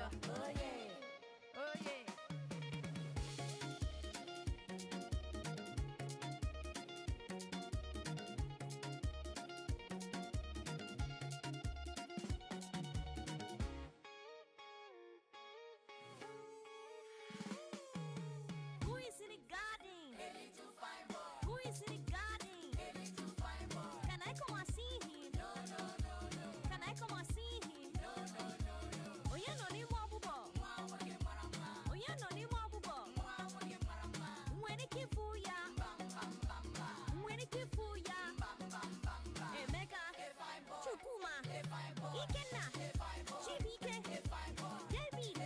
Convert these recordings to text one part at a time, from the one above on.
nafio. Oh yeah, oh yeah. Who is in the garden? Who is in the garden? Can I come and see him? Can I come and see him? Oh yeah, no ni mo bubo. Oh yeah, no ni mo bubo. Mwene kifuya. Mwene kifuya. Emeka. Chukuma. Ikenna. Chibike. David.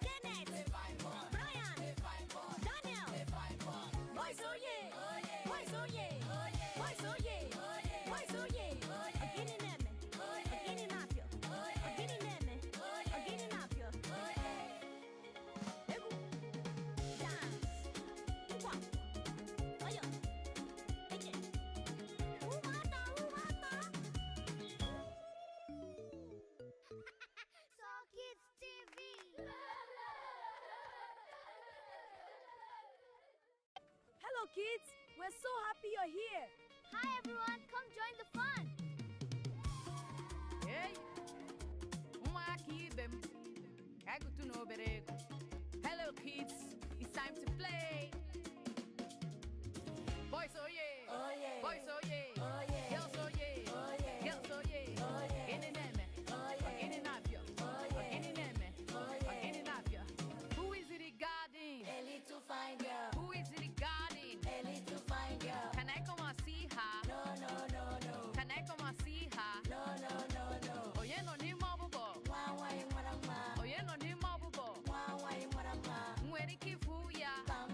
Kenneth. Brian. Daniel. Boys, oh yeah. Boys, oh yeah. Boys, oh yeah. Boys, oh yeah. Agini neme. Agini nafio. Agini neme. Agini nafio. Egu. Dance. Ukwa. Oyo. Eke. Umata. Soul Kids TV. Hello, kids. We're so happy you're here. Hi everyone, come join the fun. Hey, Umaki them. Kagutu no berego. Hello kids, it's time to play. Boys, oh yeah. Oh yeah. Boys, oh yeah. Oh yeah. Girls, oh yeah. Oh yeah. Girls, oh yeah. Oh yeah. Gini neme. Oh yeah. Gini nafio. Oh yeah. Gini neme. Oh yeah. Gini nafio. Who is it regarding? A little fine girl. Who is it regarding? A little fine girl. Can I come and see her? No. Can I come and see her? No. Oh yeah, no ni mabubo. Wawa imwarama. Oh yeah, no ni mabubo. Wawa imwarama. Mweri kifuya. Bam.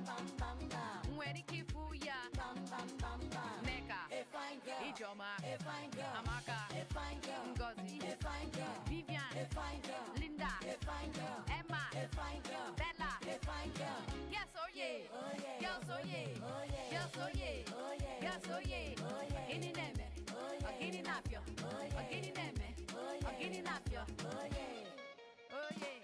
Mweri kifuya. Bam. Neka. A fine girl. Ijoma. A fine girl. Amaka. A fine girl. Ngozi. A fine girl. Vivian. A fine girl. Linda. A fine girl. Emma. A fine girl. Bella. A fine girl. Yes, oh yeah. Oh yeah. Yes, oh yeah. Oh yeah. Yes, oh yeah. Oh yeah. Yes, oh yeah. Oh yeah. Gini neme. Oh yeah. Gini nafio. Oh yeah. Gini neme. Oh yeah. Gini nafio. Oh yeah. Oh yeah.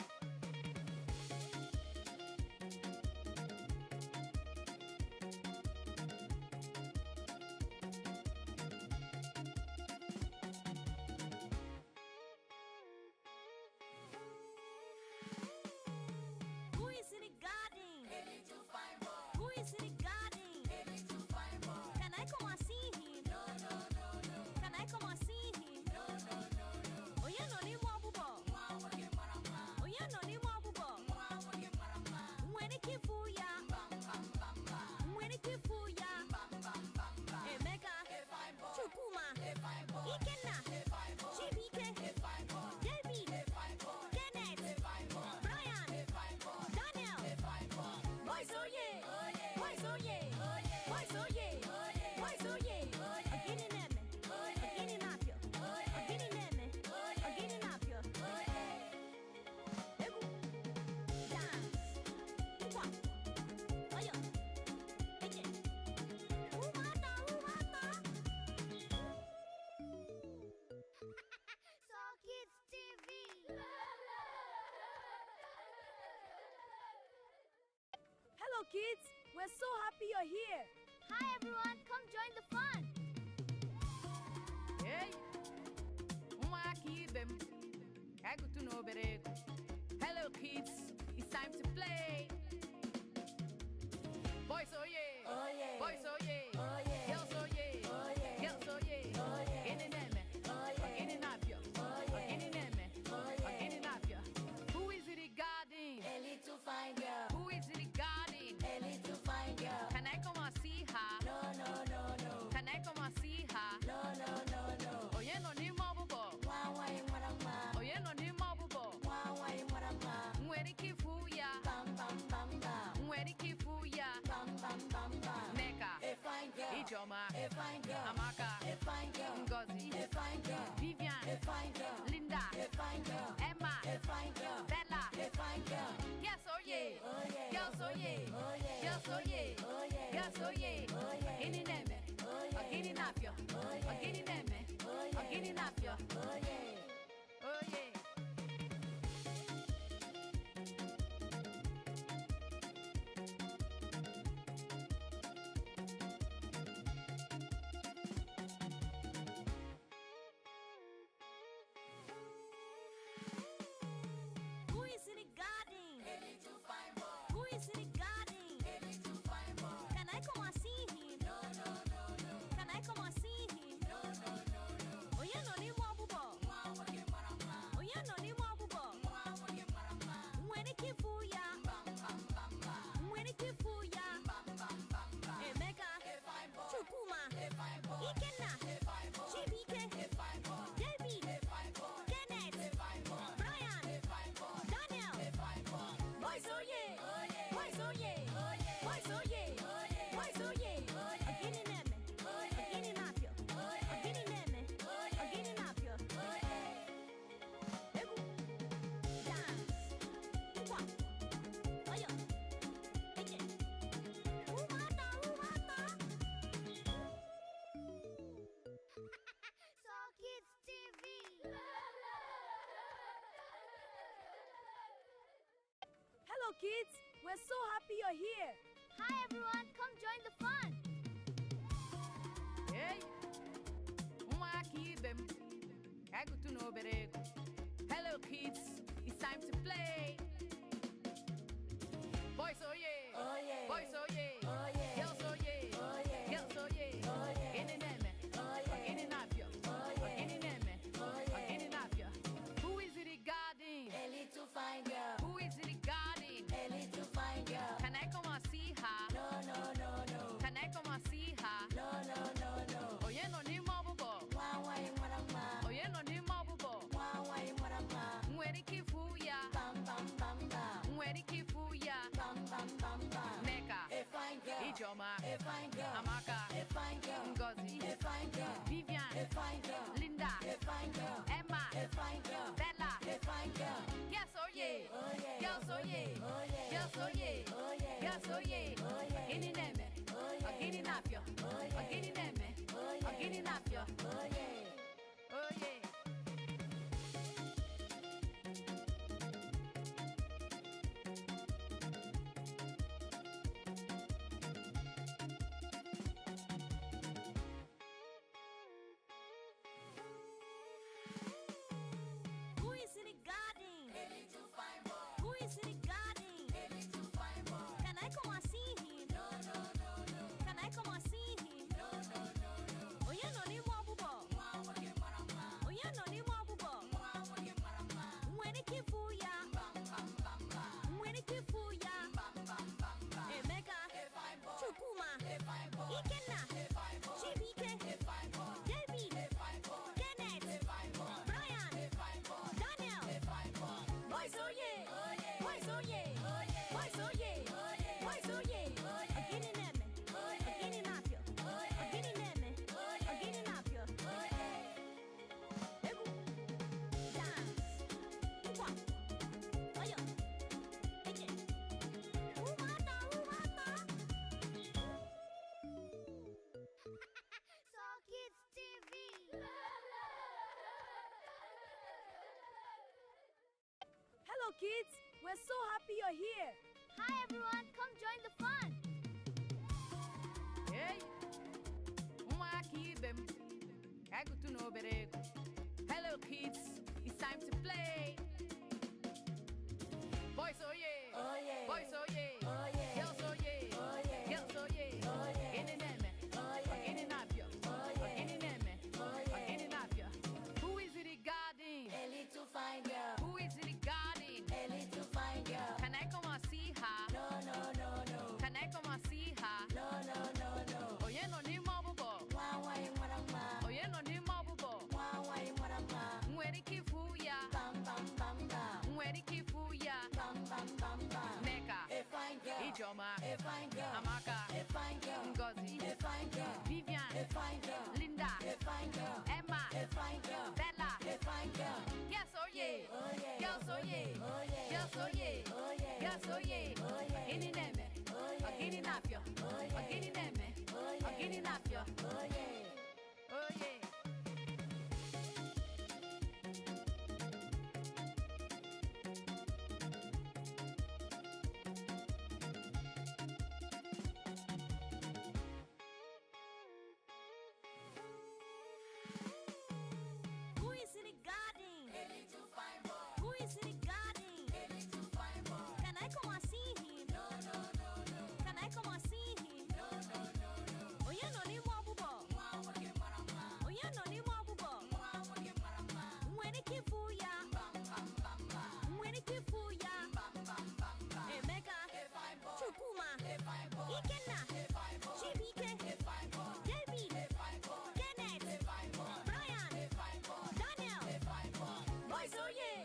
Who is in the garden? Who is in the garden? Can I come and see him? Can I come and see him? Oh yeah, no ni mo bubo. Oh yeah, no ni mo bubo. Mwene kifuya. Mwene kifuya. Emeka. Chukuma. Ikenna. Chibike. David. Kenneth. Brian. Daniel. Boys, oh yeah. Boys, oh yeah. Boys, oh yeah. Boys, oh yeah. Agini neme. Agini nafio. Agini neme. Agini nafio. Egu. Dance. Ukwa. Oyo. Eke. Umata. Soul Kids TV. Hello, kids. We're so happy you're here. Hi everyone, come join the fun. Hey, Umaki them. Kagutu no berego. Hello kids, it's time to play. Boys, oh yeah. Oh yeah. Boys, oh yeah. Oh yeah. Girls, oh yeah. Oh yeah. Girls, oh yeah. Oh yeah. Gini neme. Oh yeah. Gini nafio. Oh yeah. Gini neme. Oh yeah. Gini nafio. Who is it regarding? A little fine girl. Who is it regarding? A little fine girl. Can I come and see her? No. Can I come and see her? No. Oh yeah, no ni mabubo. Wawa imwarama. Oh yeah, no ni mabubo. Wawa imwarama. Mweri kifuya. Bam. Mweri kifuya. Bam. Neka. A fine girl. Ijoma. A fine girl. Amaka. A fine girl. Ngozi. A fine girl. Vivian. A fine girl. Linda. A fine girl. Emma. A fine girl. Bella. A fine girl. Yes, oh yeah. Oh yeah. Girls, oh yeah. Oh yeah. Girls, oh yeah. Oh yeah. Girls, oh yeah. Oh yeah. Gini neme. Oh yeah. Gini nafio. Oh yeah. Gini neme. Oh yeah. Gini nafio. Oh yeah. Oh yeah. is in the garden? Can I come and see him? Can I come and see him? Oh, yeah, no, ni mo bubo. Oh, yeah, no, ni mo bubo. When it keep for ya. When it keep for ya. Emeka. Chukuma. Ikenna. Chibike. David. Kenneth. Brian. Daniel. Boys, oh yeah. Boys, oh yeah. Boys, oh yeah. Boys, oh yeah. Again in them. Again in Apio. Again in them. Again in Apio. Egu. Dance. Kwa. Ayo. Ike. Umata. Saw Kids TV. Hello, kids. We're so happy you're here. Hi everyone, come join the fun. Hey, ụmụaka ibe m, egutu na obere ego. Hello kids, it's time to play. Boys oh yeah, boys oh yeah, girls oh yeah, girls oh yeah. Gịnị na-eme? Gịnị na-apịọ? Gịnị na-eme? Gịnị na-apịọ? Who is it regarding? A little fine girl. Who is it regarding? A little fine girl. Can I come and see her? No. Can I come and see her? No. Onye nọ n'ime ọbụbọ? Wawa imwarama. Onye nọ n'ime ọbụbọ? Wawa imwarama. Nwere ike ịfụ ya? Bam. Nwere ike ịfụ ya? Bam. Nneka, A fine girl. Ijeọma, A fine girl. Amaka, A fine girl. Ngozi, A fine girl. Vivian, A fine girl. Linda, A fine girl. Emma, A fine girl. Bella. A fine girl. Yes, oh yeah. Oh yeah. Yes, oh yeah. Oh yeah. Yes, oh yeah. Oh yeah. Yes, oh yeah. Oh yeah. Gịnị na-eme? Oh yeah. Gịnị na-apịọ? Oh yeah. Gịnị na-eme? Oh yeah. Gịnị na-apịọ? Oh yeah. Oh yeah. Who is in the garden? A little fine boy. Who is in the garden? A little fine boy. Can I come and see him? No. Can I come and see him? No. Oh yeah, no ni mo bubo. Oh yeah, no ni mo bubo. When it keep for ya. When it keep for ya. Emeka. Chukuma. Ikenna. Chibike. David. Kenneth. Brian. Daniel. Boys, oh yeah. Boys, oh yeah. Boys, oh yeah. Boys, oh yeah. Again in them. Again in Apio. Again in them. Again in Apio. Egu. Dance. Kwa. Ayo. Ike. Umata. Saw Kids TV. Hello, kids. We're so happy you're here. Hi everyone, come join the fun. Hey, ụmụaka ibe m, egutu na obere ego. Hello kids, it's time to play. Boys oh yeah, Oh yeah. boys oh yeah, Oh yeah. girls oh yeah, Oh yeah. girls oh yeah. Oh yeah. Gịnị na-eme? Oh yeah. Gịnị na-apịọ? Oh yeah. Gịnị na-eme? Oh yeah. Gịnị na-apịọ? Who is it regarding? A little fine girl. Who is it regarding? A little fine girl. Can I come and see her? No. Can I come and see her? No. Onye nọ n'ime ọbụbọ? Wawa imwarama. Onye nọ n'ime ọbụbọ? Wawa imwarama. Nwere ike ịfụ ya? Bam. Nwere ike ịfụ ya? Bam. Nneka, A fine girl. Ijeọma, A fine girl. Amaka, A fine girl. Ngozi, A fine girl. Vivian, A fine girl. Linda, A fine girl. Emma, A fine girl. Bella. A fine girl. Yes, oh yeah. Oh yeah. Girls, oh yeah. Oh yeah. Girls, oh yeah. Oh yeah. Girls, oh yeah. Oh yeah. Gịnị na-eme? Oh yeah. Gịnị na-apịọ? Oh yeah. Gịnị na-eme? Oh yeah. Gịnị na-apịọ? Oh yeah. Oh yeah. Who is in the garden? A little fine boy. Who is in the garden? A little fine boy. Can I come and see him? No. kifuya. Mwene kifuya. Emeka. Chukuma. Ikenna. Chibike. David. Kenneth. Brian. Daniel. Boys, oh yeah.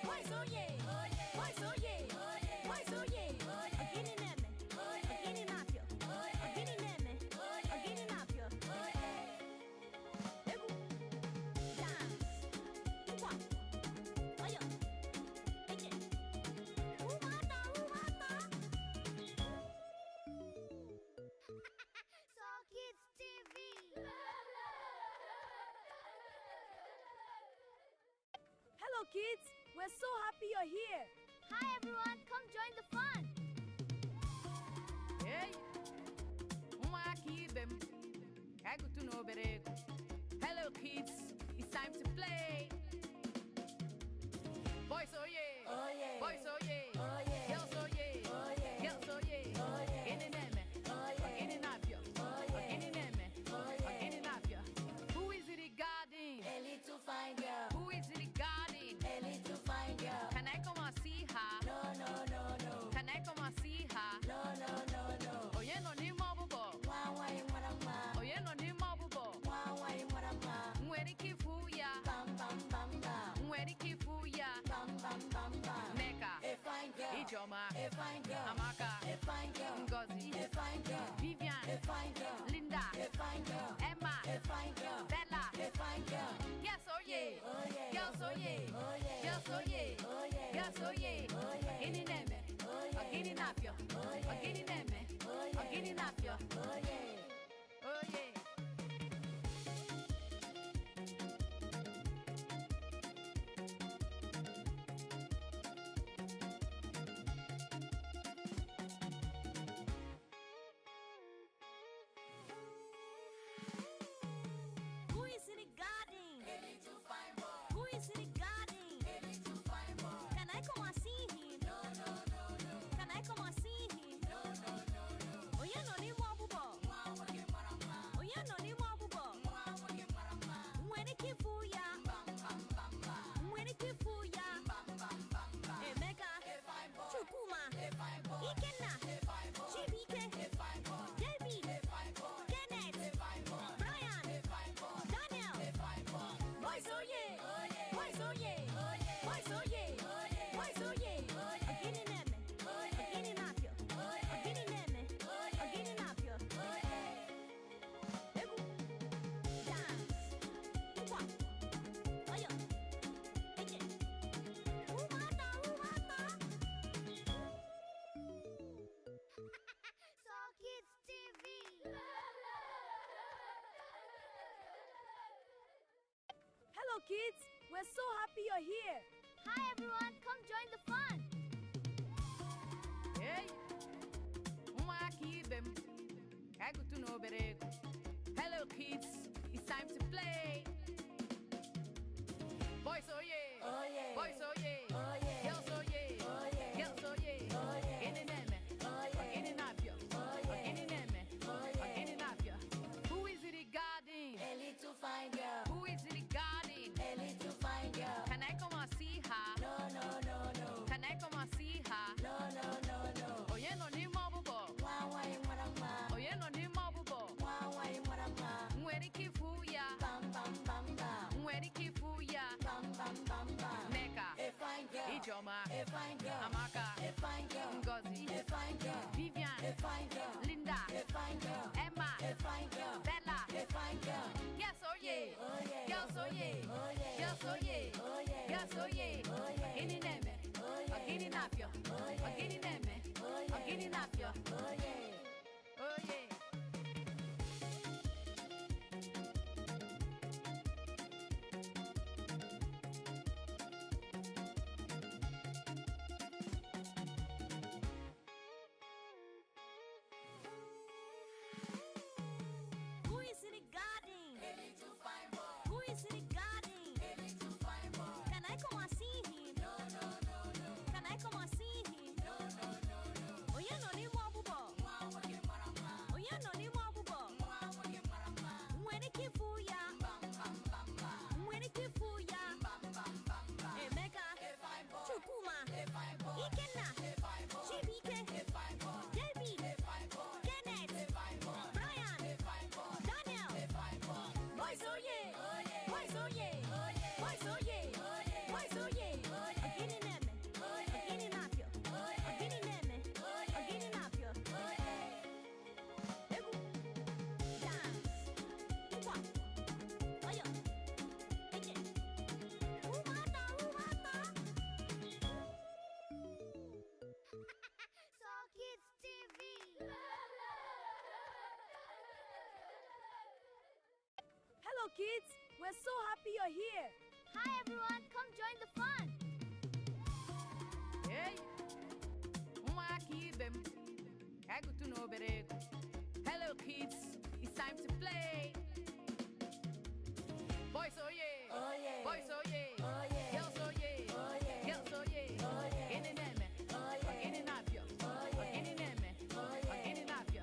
Boys, oh yeah. Boys, oh yeah. Boys, oh yeah. Agini neme. Agini napio. Agini neme. Agini napio. Egu. Dance. Ukwa. Ayo. Ike. Umata. Soul Kids TV. Hello, kids. We're so happy you're here. Hi everyone, come join the fun. Hey, Umakidem. Kagutuno berego. Hello kids, it's time to play. Boys, oh yeah. Oh yeah. Boys, oh yeah. Oh yeah. Girls, oh yeah. Oh yeah. Girls, oh yeah. Oh yeah. Gini neme. Oh yeah. Gini napio. Oh yeah. Gini neme. Oh yeah. Gini napio. Who is it regarding? A little fine girl. Who is it regarding? A little fine girl. Can I come and see her? No, no, no, no. Can I come and see her? No, no, no, no. Oh yeah, no ni mabubo. Wawa imwarama. Oh yeah, no ni mabubo. Wawa imwarama. Mweri kifuya. Bam, bam, bam, bam. Mweri kifuya. Bam, bam, bam, bam. Neka. A fine girl. Ijoma. A fine girl. Amaka. A fine girl. Ngozi. A fine girl. Vivian. A fine girl. Linda. A fine girl. Emma. A fine girl. Bella. A fine girl. Yes, oh yeah. Oh yeah. Girls, oh yeah. Oh yeah. Girls, oh yeah. Oh yeah. Girls, oh yeah. Oh yeah. Gini neme. Oh yeah. Gini napio. Oh yeah. Gini neme. Oh yeah. Gini napio. Oh yeah. Oh yeah. Who is in the garden? A little fine boy. Who is in the garden? A little fine boy. Can I come and see him? No, no, no, no. Can I come and see him? No, no, no, no. Oh yeah, no ni mwabubo. Oh yeah, no ni mwabubo. Mwene kifuya. Mwene kifuya. Emeka. Chukuma. Ikenna. Chibike. David. Kenneth. Brian. Daniel. Boys, oh yeah. Boys, oh yeah. Boys, oh yeah. Boys, oh yeah. Agini neme. Agini napio. Agini neme. Agini napio. Egu. Dance. Ukwa. Ayo. Ike. Umata. Soul Kids TV. Hello, kids. We're so happy you're here. Hi everyone, come join the fun. Hey, Umakidem. Kagutuno berego. Hello kids, it's time to play. Boys, oh yeah. Oh yeah. Boys, oh yeah. Oh yeah. Girls, oh yeah. Oh yeah. Girls, oh yeah. Oh yeah. Gini neme. Oh yeah. Gini napio. Oh yeah. Gini neme. Oh yeah. Gini napio. Who is it regarding? A little fine girl. Who is it regarding? A little fine girl. Can I come and see her? No, no, no, no. Can I come and see her? No, no, no, no. Oh yeah, no ni mabubo. Wawa imwarama. Oh yeah, no ni mabubo. Wawa imwarama. Mweri kifuya. Bam, bam, bam, bam. Mweri kifuya. Bam, bam, bam, bam. Neka. A fine girl. Ijoma. A fine girl. Amaka. A fine girl. Ngozi. A fine girl. Vivian. A fine girl. Linda. A fine girl. Emma. A fine girl. Bella. A fine girl. Yes, oh yeah. Oh yeah. Girls, oh yeah. Oh yeah. Girls, oh yeah. Oh yeah. Girls, oh yeah. Oh yeah. Gini neme. Oh yeah. Gini napio. Oh yeah. Gini neme. Oh yeah. Gini napio. Oh yeah. Oh yeah. Who is in the garden? A little fine boy. Who is in the garden? A little fine boy. Can I come and see him? No, no, no, no. Can I come and see him? No, no, no, no. Oh yeah, no ni mwabubo. Oh yeah, no ni mwabubo. Mwene kifuya. Mwene kifuya. kids. We're so happy you're here. Hi everyone, come join the fun. Hey, Mwakibem. Kagutu no berego. Hello kids, it's time to play. Boys oh yeah, boys oh yeah, girls oh yeah, girls oh yeah. In and eme, in and up yo, in and eme, in and up yo.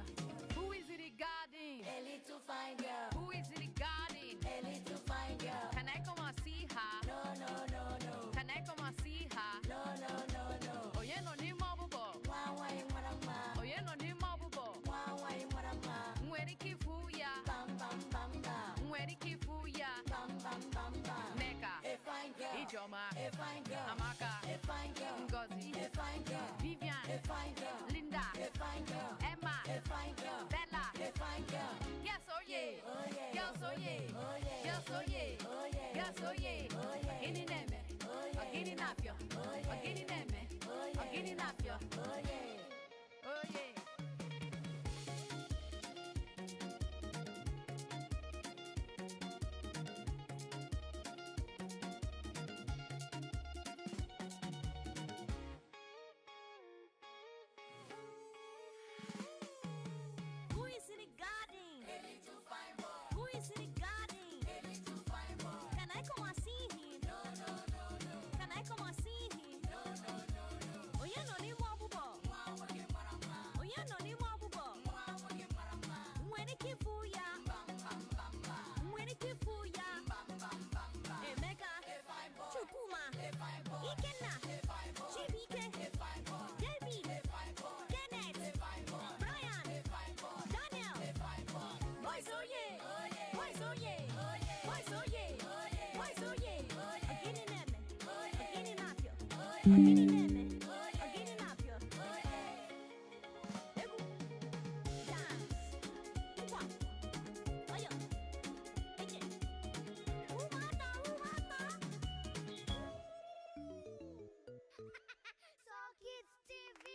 Who is it regarding? A little fine girl, Who is it regarding? a little fine girl. Can I come and see her? No, no, no, no, Can I come and see her? no, no, no, no. Oh yeah, no ni mabubo. Wawa imwarama, Oh yeah, no ni mabubo. wawa imwarama. Mweri kifuya, Bam, bam, bam, bam, mweri kifuya. bam, bam, bam, bam. Neka, A fine girl, Ijoma, a fine girl, Amaka, a fine girl, Ngozi, a fine girl, Vivian, a fine girl, Linda, a fine girl, Emma, a fine girl, Bella. a fine girl. Yes, oh yeah. Oh yeah, Girls, oh yeah. oh yeah, Girls, oh yeah. oh yeah, Girls, oh yeah. oh yeah, Agini neme, oh yeah, agini napyo. Agini neme, agini napyo. oh yeah. Oh yeah. Who is in the garden? A little fine boy, Who is in the garden? a little fine boy. Can I come and see him? No, no, no, no, Can I come and see him? no, no, no, no. Oh yeah, no ni mwabubo. Wawa imwarama, Oh yeah, no ni mwabubo. wawa imwarama. Mwene kifuya, Bam, bam, bam, bam, mwene kifuya. bam, bam, bam, bam. Emeka, A fine boy, Chukuma, a fine boy, Ikenna, a fine boy, Chibike, a fine boy, David, a fine boy, Kenneth, a fine boy, Brian, a fine boy, Daniel. a fine boy. Boys oh yeah, Oh yeah, boys oh yeah, oh yeah, boys oh yeah, oh yeah, boys oh yeah. oh yeah, Agini neme, oh yeah, agini napyo, oh agini yeah, neme, oh yeah, agini napyo. oh yeah. Egu, dance, kwa, ayo, ije, umata, umata. So Kids TV.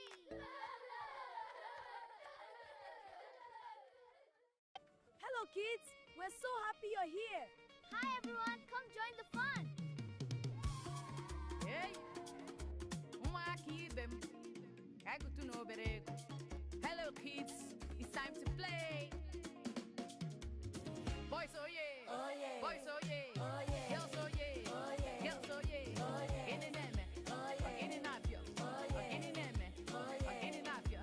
Hello, kids. We're so happy you're here. Hi everyone, come join the fun. Hey, Mwakibem. Kagutu no berego. Hello kids, it's time to play. Boys oh yeah. Oh yeah, Boys oh yeah. oh yeah, Girls oh yeah. oh yeah, Girls oh yeah. oh yeah, Agini neme, oh yeah, agini napyo. oh yeah, Agini neme, oh yeah. agini napyo.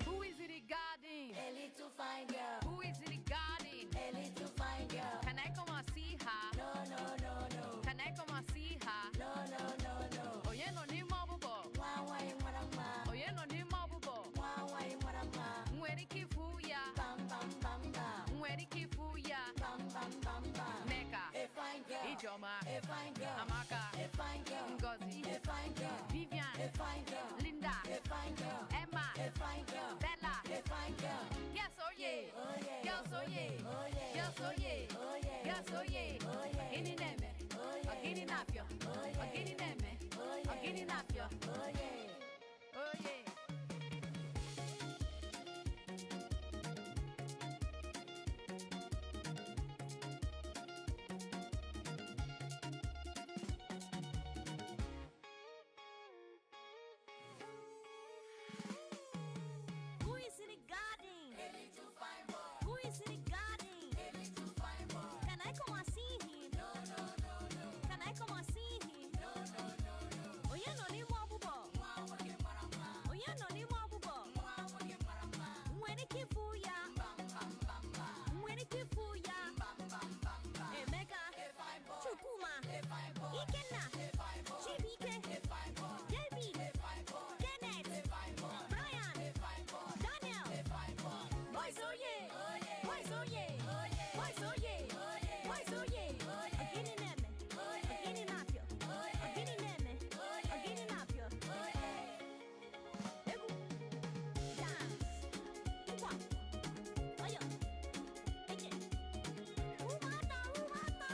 Who is it regarding? A little fine girl, Who is it regarding? a little fine girl. Can I come and see her? No, no, no, no, Can I come and see her? no, no, no, no. Oh yeah, no ni mabubo. Wawa imwarama, Oh yeah, no ni mabubo. wawa imwarama. Mweri kifuya, Bam, bam, bam, bam, mweri kifuya. bam, bam, bam, bam. Neka, A fine girl, Ijoma, a fine girl, Amaka, a fine girl, Ngozi, a fine girl, Vivian, a fine girl, Linda, a fine girl, Emma, a fine girl, Bella. a fine girl. Yes, oh yeah. Oh yeah, Girls, oh yeah. oh yeah, Girls, oh yeah. oh yeah, Girls, oh yeah. oh yeah, Agini neme, oh yeah, agini napyo. oh yeah, Agini neme, oh yeah, agini napyo. oh yeah. Oh yeah. Who is in the garden? A little fine boy, Who is in the garden? a little fine boy. Can I come and see him? No, no, no, no, Can I come and see him? no, no, no, no. Oh yeah, no ni mwabubo. Wawa imwarama, Oh yeah, no ni mwabubo. wawa imwarama. Mwene kifuya, Bam, bam, bam, bam, mwene kifuya. bam, bam, bam, bam. Emeka, A fine boy, Chukuma, a fine boy, Ikenna, a fine boy, Chibike, a fine boy, David, a fine boy, Kenneth, a fine boy, Brian, a fine boy, Daniel. a fine boy. Boys oh yeah, Oh yeah, boys oh yeah, oh yeah, boys oh yeah, oh yeah, boys oh yeah. oh yeah, Agini neme, oh yeah, agini napyo, oh yeah, agini neme, oh yeah, agini napyo. oh yeah. Egu, dance, kwa, ayo, ije, umata, umata.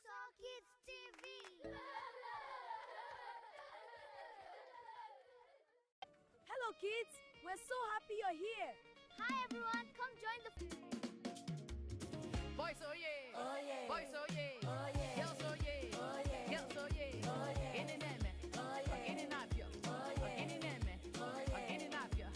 So Kids TV. Hello, kids. We're so happy you're here. Hi everyone, come join the Boys, oh yeah. Oh yeah. Boys, oh yeah. Oh yeah. Girls, oh yeah. Oh yeah. Girls, oh yeah. Oh yeah. Get in there, man. Oh yeah. Get in up, yo. Oh yeah. Get in there, man. Oh yeah. Get in up, yo.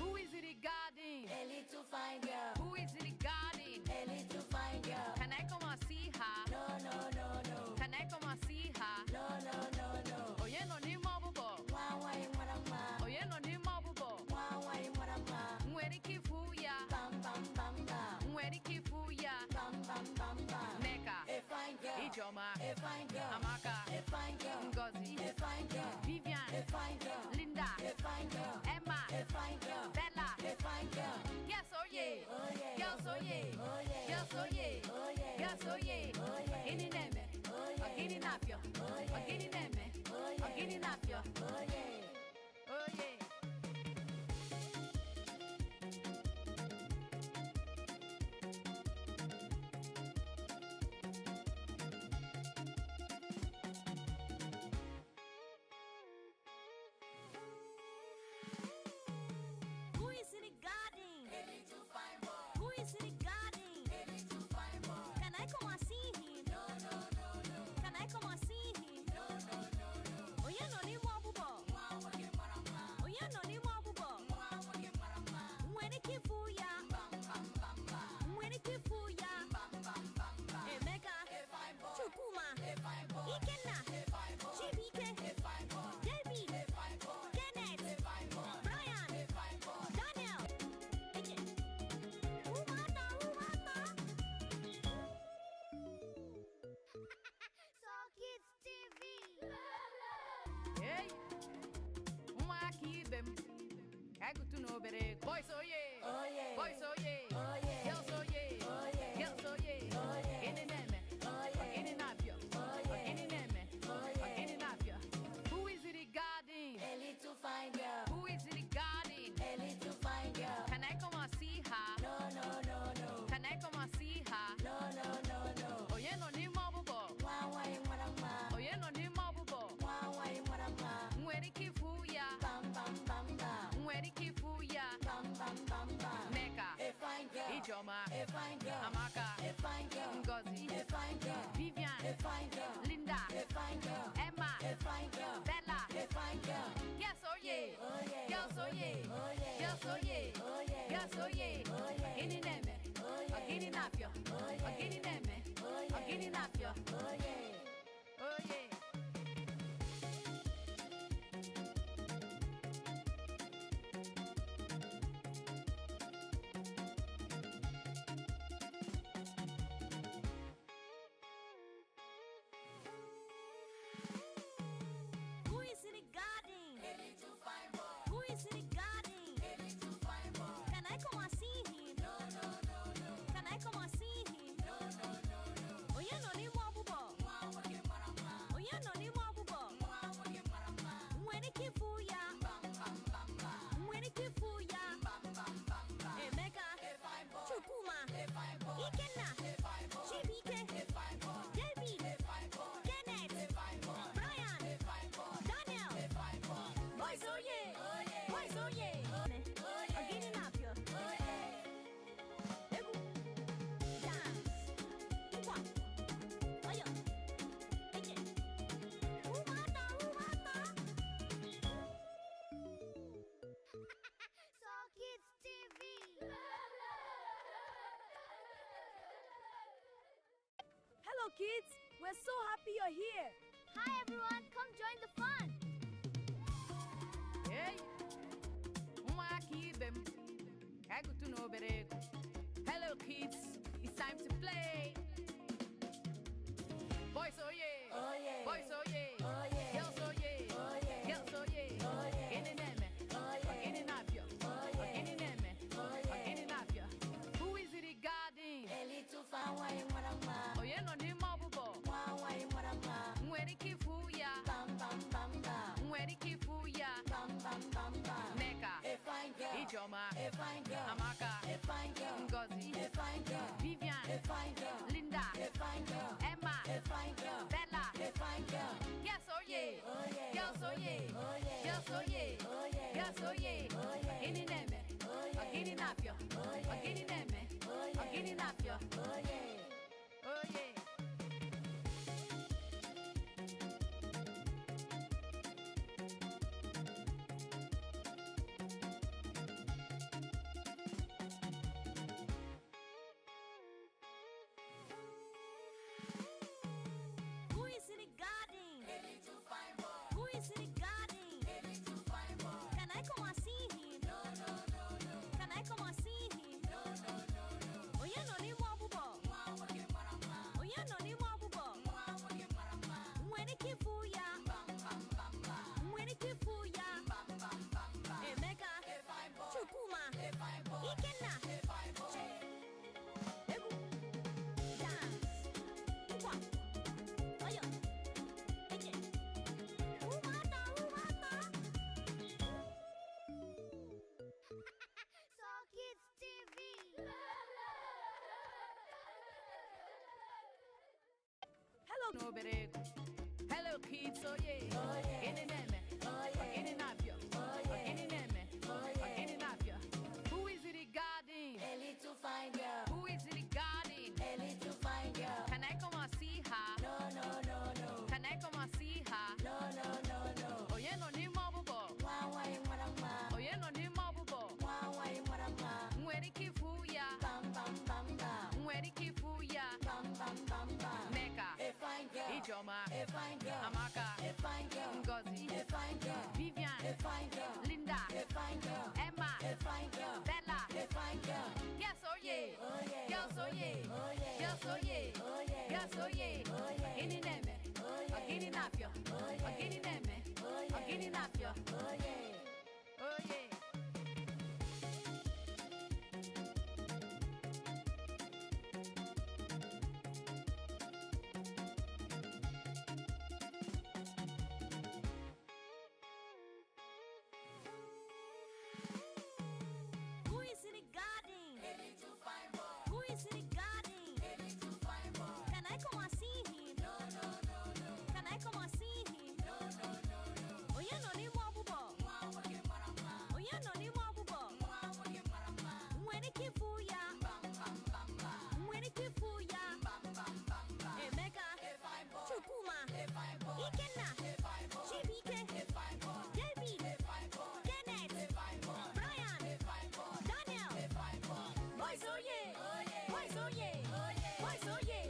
Who is it regarding? A little fine girl. Who is it regarding? A little fine girl. Can I come and see her? No, no, no, no. Can I come and see her? No, no, no, no. Oh yeah, no ni mabubo. Wah, wah, marama. Oh yeah, no ni mabubo. Wah, wah, marama. Mweri kifuya. Bam, bam, bam, bam. Mweri kifuya. Bam, bam, bam, bam. Neka. A fine girl. Ijoma. A fine girl. Amaka. A fine girl. Ngozi. A fine girl. Vivian. A fine girl. Linda. A fine girl. Emma. A fine girl. Bella. A fine girl. Yes, oh yeah. Oh yeah. Yes, oh yeah. Oh yeah. Yes, oh yeah. Oh yeah. Yes, oh yeah. Oh yeah. Gini neme. Oh yeah. Gini nafyo. Oh yeah. Gini neme. Oh yeah. Gini nafyo. Oh yeah. Oh yeah. Who is in the garden? A little fine boy. Who is in the garden? A little fine boy. Can I come and see him? No, no, no, no. Can I come and see him? No, no, no, no. Oh yeah, no ni mabubo. Wah, wah, marama. Oh yeah, no ni mabubo. Wah, wah, marama. Mwene kifuya. Bam, bam, bam, bam. Mwene kifuya. Bam, bam, bam, bam. Emeka. A fine boy. Chukuma. A fine boy. Ikenna. A fine boy. Chibike. A fine boy. David. A fine boy. Kenneth. A fine boy. Brian. A fine boy. Daniel. Ike. Umata, umata. So Kids TV. Hey. Ụmụaka ibe m. Ka anyị gụtụ n'obere. Boys, oh yeah. Oh yeah. Boys, oh yeah. Oh yeah. Girls, oh yeah. Oh yeah. Girls, oh yeah. Oh yeah. Gini neme. Oh yeah. Gini nafyo. Oh yeah. Gini neme. Oh yeah. Gini nafyo. Who is it regarding? A little fine girl. Who is it regarding? A little fine girl. Can I come and see her? No, no, no, no. Can I come and see her? No, no, no, no. Oh yeah, no ni mabubo. Wah, wah, marama. Oh yeah, no ni mabubo. Wah, wah, marama. Mweri kifuya. Bam, bam, bam, bam. Mweri kifuya. Bam, bam, bam, bam. Neka. A fine girl. Ijoma. A fine girl. Amaka. A fine girl. Ngozi. A fine girl. Vivian. A fine girl. Linda. A fine girl. Emma. A fine girl. Bella. A fine girl. Yes, oh yeah. Oh yeah. Girls, oh yeah. Oh yeah. Girls, oh yeah. Oh yeah. Girls, oh yeah. Oh yeah. Gini neme. Oh yeah. Gini nafyo. Oh yeah. Gini neme. Oh yeah. Gini nafyo. Oh yeah. Oh yeah. Who is in the garden? A little fine boy. Who is in the garden? A little fine boy. Can I come and see him? No, no, no, no. Can I come and see him? No, no, no, no. Oh yeah, no ni mabubo. Wah, wah, marama. Oh yeah, no ni mabubo. Wah, wah, marama. Mwene kifuya. Bam, bam, bam, bam. Mwene kifuya. Bam, bam, bam, bam. Emeka. A fine boy. Chukuma. A fine boy. Ikenna. A fine boy. Chibike. A fine boy. David. A fine boy. Kenneth. A fine boy. Brian. A fine boy. Daniel. A fine boy. Boys, oh yeah. Oh yeah. Boys, oh yeah. Oh yeah. Ogini napyo. Oh yeah. Egu. Dance. Kwa. Oyo. Ike. Umata, umata. So Kids TV. Hello, kids. We're so happy you're here. Hi everyone, come join the fun. Hey. Ụmụaka ibe m. Ka anyị gụtụ n'obere ego. Hello kids, it's time to play. Boys, oh yeah. Oh yeah. Boys, oh yeah. Oh yeah. Girls, oh yeah. Oh yeah. Girls, oh yeah. Oh yeah. Gini neme. Oh yeah. Gini nafyo. Oh yeah. Gini neme. Oh yeah. Gini nafyo. Who is it regarding? A little fine wine, marama. Oh yeah, no ni mabubo. Wah, wah, marama. Mweri kifuya. Bam, bam, bam, bam. Mweri kifuya. Bam, bam, bam, bam. Neka. A fine girl. Ijoma. A fine girl. Amaka. A fine girl. Ngozi. A fine girl. Vivian. A fine girl. Linda. A fine girl. Emma. A fine girl. Bella. A fine girl. Yes, oh yeah. Oh yeah. Girls, oh yeah. Oh yeah. Girls, oh yeah. Oh yeah. Girls, oh yeah. Oh yeah. Gini neme. Oh Ogini napio. Ogini neme. Ogini napio. Oh yeah. Who is in the garden? Who is in the garden? Can I come and see him? Can I come and see him? Oh, yeah, no, ni mo bubo. Oh, yeah, no, ni mo bubo. When it keep for ya. When it keep for ya. Emeka. Chukuma. Ikenna. Egu. Dance. Wa. Oyo. Eke. Umata. So Kids TV. Hello, No berego. Hello kids, oh yeah. Ogini neme. Ogini napio. Ogini neme. Ogini napio. Who is it regarding? A little fine girl. Who is it regarding? A little fine girl. Can I come and see her? No. Can I come and see her? No. Oh yeah, no ni mabubo. Why, marama. Oh yeah, no ni mabubo. Why, marama. Mweri kifuya. Bam. Mweri kifuya. Bam. Neka. A fine girl. Ijoma. A fine girl. Amaka. A fine girl. Ngozi. A fine girl. Vivian. A fine girl. Linda. A fine girl. Emma. A fine girl. Bella. A fine girl. Yes, oh yeah. Oh yeah. Yes, oh yeah. Oh yeah. Yes, oh yeah. Oh yeah. Yes, oh yeah. Oh yeah. Ogini neme. Oh yeah. Ogini napio. Oh yeah. Ogini neme. Oh yeah. Ogini napio. Oh yeah. Oh yeah. Who is in the garden? Who is in the garden? Can I come and see him? Can I come and see him? Oh, yeah, no, ni mo bubo. Oh, yeah, no, ni mo bubo. When it keep for ya. When it keep for ya. Emeka. Chukuma. Ikenna. Chibike. David. Kenneth. Brian. Daniel. Boys, oh yeah. Boys, oh yeah. Boys, oh yeah.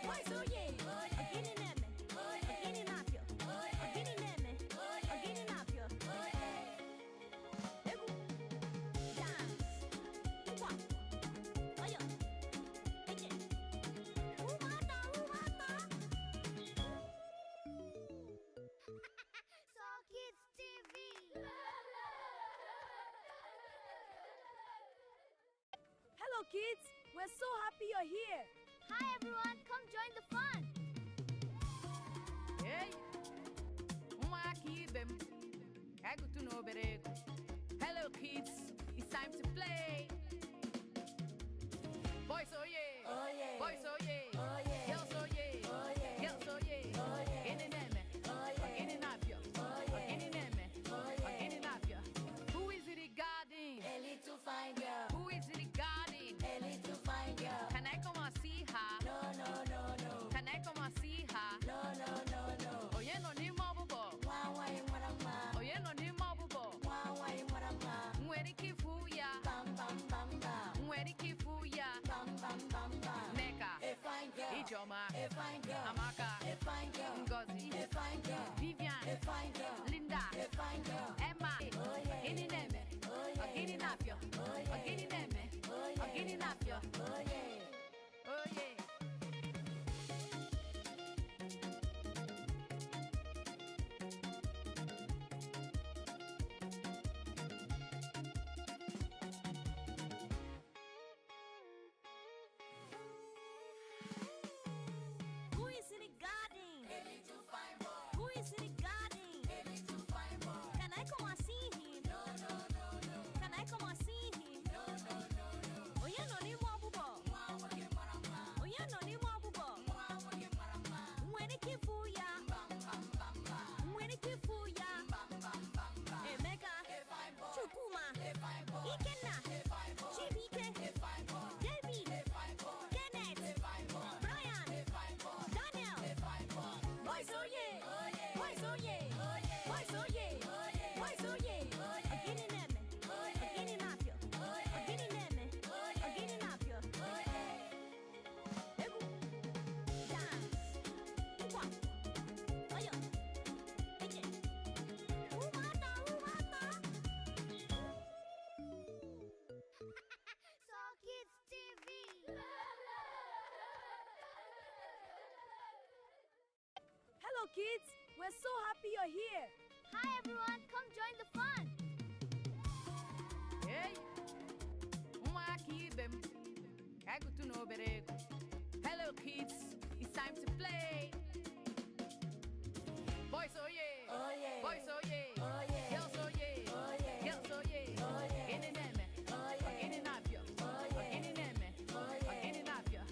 Boys, oh yeah. Ogini neme. Ogini napio. Ogini neme. Ogini napio. Egu. Dance. Wa. Oyo. Eke. Umata. So Kids TV. hello, kids. We're so happy you're here. Hi everyone, come join the fun. Hey. Umaki ibem. Egutu no berego. Hello kids. It's time to play. Boys, oh yeah. Oh yeah. Boys, oh yeah. Oh yeah. Girls, oh yeah. Oh yeah. Girls, oh yeah. Oh yeah. Ogini neme. Oh yeah. Ogini napio. Oh yeah. Ogini neme. Oh yeah. Ogini napio. Who is it regarding? A little fine girl. Who is it regarding? A little fine girl. Can I come and see her? No. Can I come and see her? No. Oh yeah, no ni mabubo. Why, marama. Oh yeah, no ni mabubo. Why, marama. Mweri kifuya. Bam. Mweri kifuya. Bam. Neka. A fine girl. Ijoma. A fine girl. Amaka. A fine girl. Ngozi. A fine girl. Vivian. A fine girl. Linda. A fine girl. Emma. Oh yeah. Ogini neme. Oh yeah. Ogini napio. Oh yeah. Ogini neme. Oh yeah. Ogini napio. Oh yeah. Oh yeah. Who is in the garden? Who is in the garden? Can I come and see him? Can I come and see him? Oh, yeah, no, ni mo bubo. Oh, yeah, no, ni mo bubo. When it keep for ya. When it keep for ya. Emeka. Chukuma. Ikenna, Chibike, David, Kenneth, Brian, Daniel, boys oh yeah, boys oh yeah, boys oh yeah, boys oh yeah. Agini neme, agini napio, agini neme, agini napio. Egu, dance, uwa, ayo, ije, umata. Saw Kids TV. Hello, kids. We're so happy you're here. Hi everyone, come join the fun. Hey, ụmụaka ibe m, ka anyị gụtụ n'obere ego. Hello kids, it's time to play. Boys oh yeah, Oh yeah. boys oh yeah, Oh yeah. girls oh yeah, Oh yeah. girls oh yeah. Oh yeah. Gịnị na-eme? Oh yeah. Gịnị na-apịọ? Oh yeah. Gịnị na-eme? Oh yeah. Gịnị na-apịọ?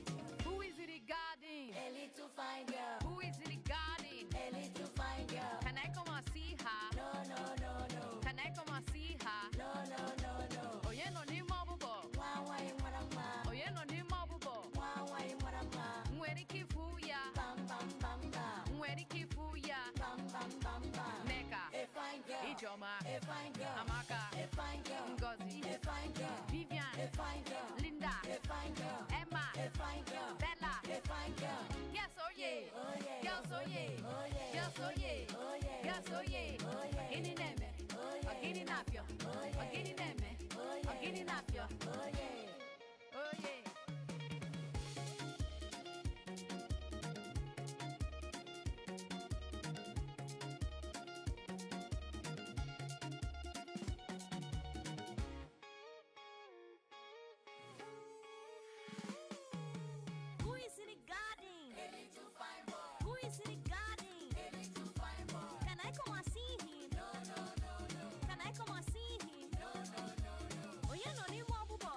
Who is it regarding? A little fine girl. Who is it regarding? A little fine girl. Can I come and see her? No, no, no, no. Can I come and see her? No, no, no, no. Onye nọ n'ime ọbụbọ? Wawai marama. Onye nọ n'ime ọbụbọ? Wawai marama. Nwere ike ịfụ ya? Bam, bam, bam, bam. Nwere ike ịfụ ya? Bam, bam, bam, bam. Nneka, A fine girl. Ijeọma, A fine girl. Amaka, A fine girl. Ngozi, A fine girl. Vivian, A fine girl. Linda, A fine girl. Emma, A fine girl. Bella. A fine girl. Yes, oh yeah. Oh yeah. Girls, oh yeah. Oh yeah. Girls, oh yeah. Oh yeah. Girls, oh yeah. Oh yeah. Gịnị na-eme? Oh yeah. Gịnị na-apịọ? Oh yeah. Gịnị na-eme? Oh yeah. Gịnị na-apịọ? Oh yeah. Oh yeah. Who is regarding? Who is regarding? Can I come and see him? Can I come and see him? Oye no ni mo abubo.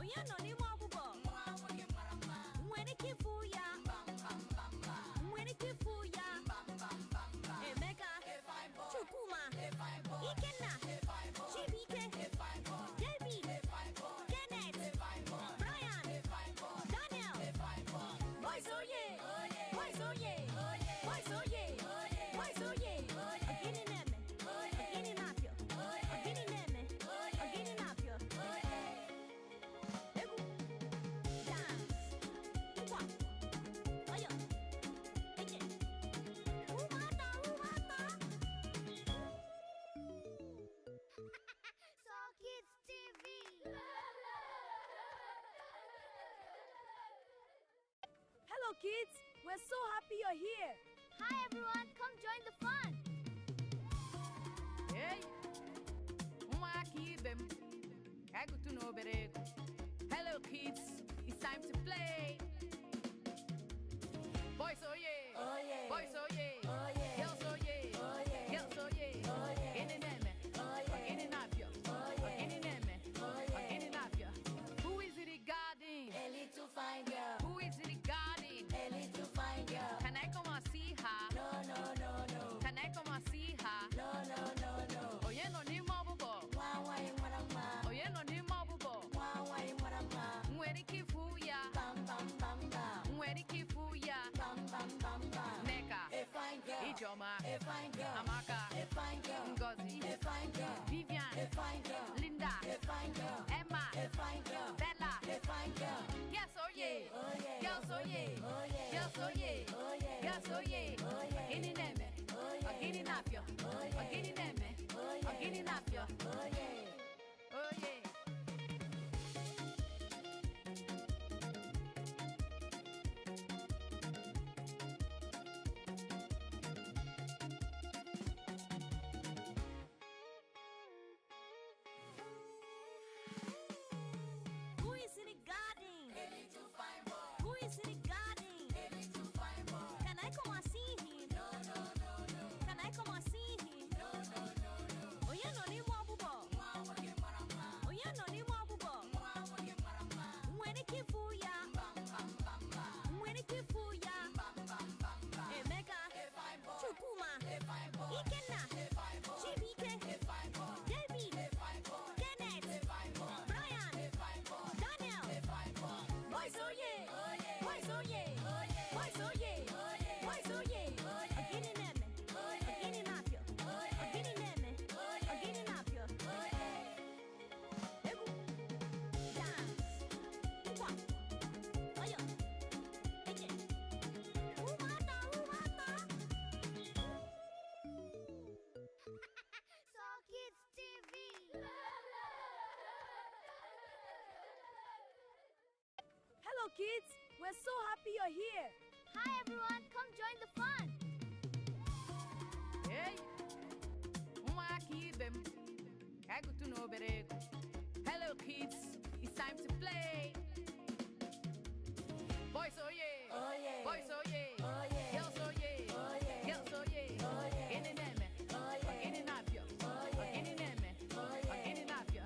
Oye no ni mo abubo. Mwene kifuya. Mwene kifuya. Emeka. Chukuma. Ikenna. Chibike. David. Kenneth. Brian. Daniel. Boys oh yeah. Boys oh yeah. Boys oh yeah. Boys oh yeah. Agini neme. Agini napio. Agini neme. Agini napio. Egu. Dance. Uwa. Ayo. Ije. Umata. Saw Kids TV. Hello, kids. We're so happy you're here. Hi everyone, come join the fun. Hey, ụmụaka ibe m, ka anyị gụtụ n'obere ego. Hello kids, it's time to play. Boys oh yeah, Oh yeah. boys oh yeah, Oh yeah. girls oh yeah, Oh yeah. girls oh yeah. Oh yeah. Gịnị na-eme? Oh yeah. Gịnị na-apịọ? Oh yeah. Gịnị na-eme? Oh yeah. Gịnị na-apịọ? Who is it regarding? A little fine girl. Who is it regarding? A little fine girl. Can I come and see her? No, no, no, no. Can I come and see her? No, no, no, no. Onye nọ n'ime ọbụbọ? Wawai marama. Onye nọ n'ime ọbụbọ? Wawai marama. Nwere ike ịfụ ya? Bam, bam, bam, bam. Nwere ike ịfụ ya? Bam, bam, bam, bam. Nneka, A fine girl. Ijeọma, A fine girl. Amaka, A fine girl. Ngozi, A fine girl. Vivian, A fine girl. Linda, A fine girl. Emma, A fine girl. Bella. A fine girl. Yes, oh yeah. Oh yeah. Girls, oh yeah. Oh yeah. Girls, oh yeah. Oh yeah. Girls, oh yeah. Oh yeah. Gịnị na-eme? Oh yeah. Gịnị na-apịọ? Oh yeah. Gịnị na-eme? Oh yeah. Gịnị na-apịọ? Oh yeah. Oh yeah. Who is regarding? Who is regarding? Can I come and see him? Can I come and see him? Oye no ni mo abubo. Oye no ni mo abubo. Mwene kifuya. Mwene kifuya. Emeka. Chukuma. Ikenna. Chibike. David. Hello, kids. We're so happy you're here. Hi everyone, come join the fun. Hey, them. Hello, kids. It's time to play. Boys, oh yeah. Oh yeah. Boys, oh yeah. Oh yeah. Girls, oh yeah. Oh yeah. Girls, oh yeah. Oh yeah. In and them. Oh yeah. In and up, yo. Oh yeah. In and them. Oh yeah. In and up, yo.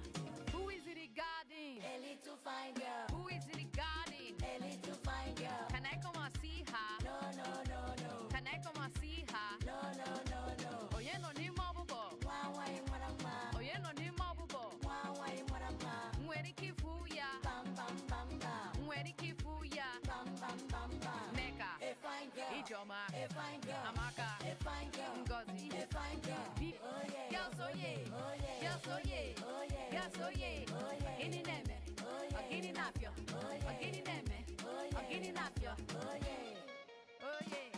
Who is it regarding? A little fine girl. Who is it regarding? A little fine girl. Can I come and see her? No, no, no, no. Can I come and see her? No, no, no, no. Oh yeah, no need more bubble. Wah, wah, marama. Oh yeah, no need more bubble. Wah, wah, marama. Mweri kifuya. Bam, bam, bam, bam. Mweri kifuya. Bam, bam, bam, bam. Neka. A fine girl. Ijoma. A fine girl. Amaka. A fine girl. Ngozi. A fine girl. Viv. Oh yeah. Girls, oh yeah. Oh yeah. Girls, oh yeah. Oh yeah. Girls, oh yeah. Oh yeah. Gini neme. Oh yeah. Gini napyo. Oh yeah. Gini neme. Oh yeah. Gini napyo. Oh yeah. Oh yeah.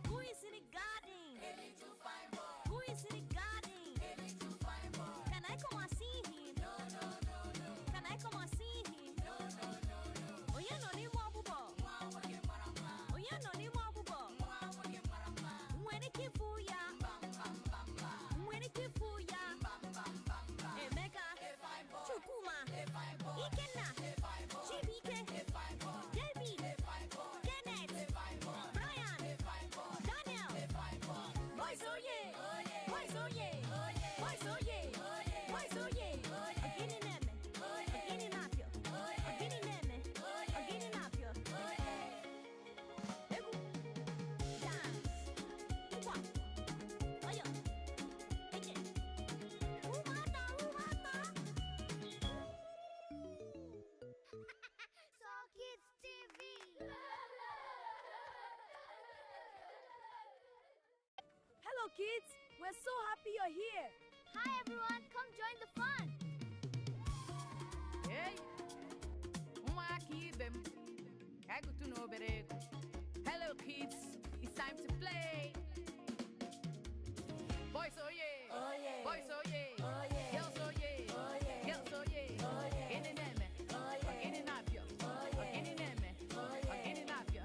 Who is in the garden? A little fine boy. Who is in the garden? A little fine boy. Can I come and see him? No, no, no, no. Can I come and see him? No, no, no, no. Oh yeah, no need more bubble. Wah, wah, marama. Oh yeah, no need more bubble. Wah, wah, marama. Mwene kifuya. Bam, bam, bam, bam. Mwene kifuya. Bam, bam, bam, bam. Emeka. A fine boy. Chukuma. A fine boy. Ikenna. A fine boy. Chibike. A fine boy. David. A fine boy. Kenneth. A fine boy. Brian. A fine boy. Daniel. A fine boy. Boys, oh yeah. Oh yeah. Boys, oh yeah. Oh yeah. Boys, oh yeah. Oh yeah. Boys, oh yeah. Oh yeah. Agini neme. Oh yeah. Agini napyo. Oh yeah. Agini neme. Oh yeah. Agini napyo. Oh yeah. Egu. Dance. Ukwa. Oyo. Eke. Umata, umata. So Kids TV. Hello, kids. We're so happy you're here. Hi everyone, come join the fun. Hey, them. Hello, kids. It's time to play. Boys, oh yeah. Oh yeah. Boys, oh yeah. Oh yeah. Girls, oh yeah. Oh yeah. Girls, oh yeah. Oh yeah. Gini neme. Oh yeah. Gini napyo. Oh yeah. Gini neme. Oh yeah. Gini napyo.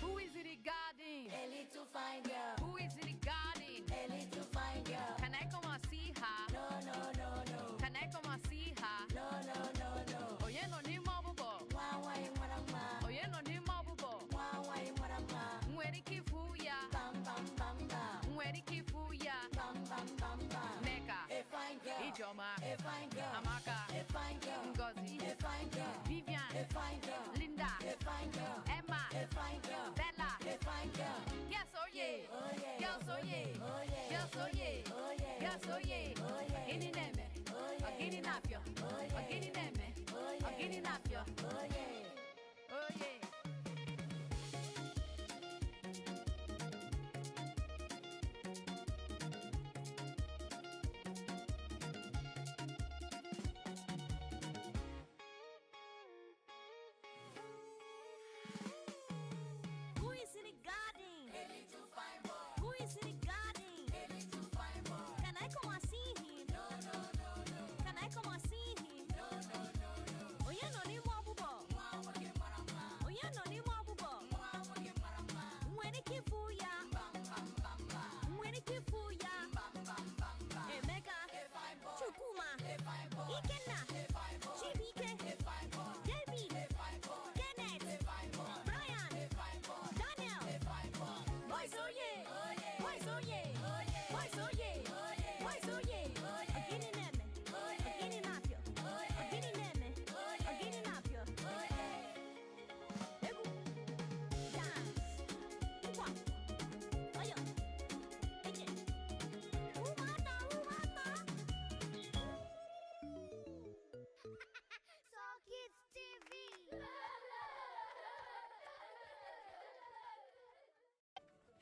Who is it regarding? A little fine girl. Who is it regarding? A little fine girl. Can I come and see her? No, no, no, no. Can I come and see her? No, no, no, no. Oh yeah, no need more bubble. Wah, wah, marama. Oh yeah, no need more bubble. Wah, wah, marama. Mweri kifuya. Bam, bam, bam, bam. Mweri kifuya. Bam, bam, bam, bam. Neka. A fine girl. Ijoma. A fine girl. Amaka. A fine girl. Ngozi. A fine girl. Vivian. A fine girl. Linda. A fine girl. Emma. A fine girl. Bella. A fine girl. Yes, oh yeah. Oh yeah. Girls, oh yeah. Oh yeah. Girls, oh yeah. Oh yeah. Girls, oh yeah. Oh yeah. Gini neme. Oh yeah. Gini napyo. Oh yeah. Gini neme. Oh yeah. Gini napyo. Oh yeah. Oh yeah. Who is in the garden? A little fine boy. Who is in the garden? A little fine boy. Can I come and see him? No, no, no, no. Can I come and see him? No, no, no, no. Oh yeah, no need more bubble. Wah, wah, marama. Oh yeah, no need more bubble. Wah, wah, marama. Mwene kifuya. Bam, bam, bam, bam. Mwene kifuya. Bam, bam, bam, bam. Emeka. A fine boy. Chukuma. A fine boy. Ikenna. A fine boy. Chibike. A fine boy. David. A fine boy. Kenneth. A fine boy. Brian. A fine boy. Daniel. A fine boy. Boys, oh yeah. Oh yeah. Boys, oh yeah. Oh yeah. Boys, oh yeah. Oh yeah. Boys, oh yeah. Oh yeah. Agini neme. Oh yeah. Agini napyo. Oh yeah. Agini neme. Oh yeah. Agini napyo. Oh yeah. Egu. Dance. Ukwa. Oyo. Eke. Umata, umata. So Kids TV.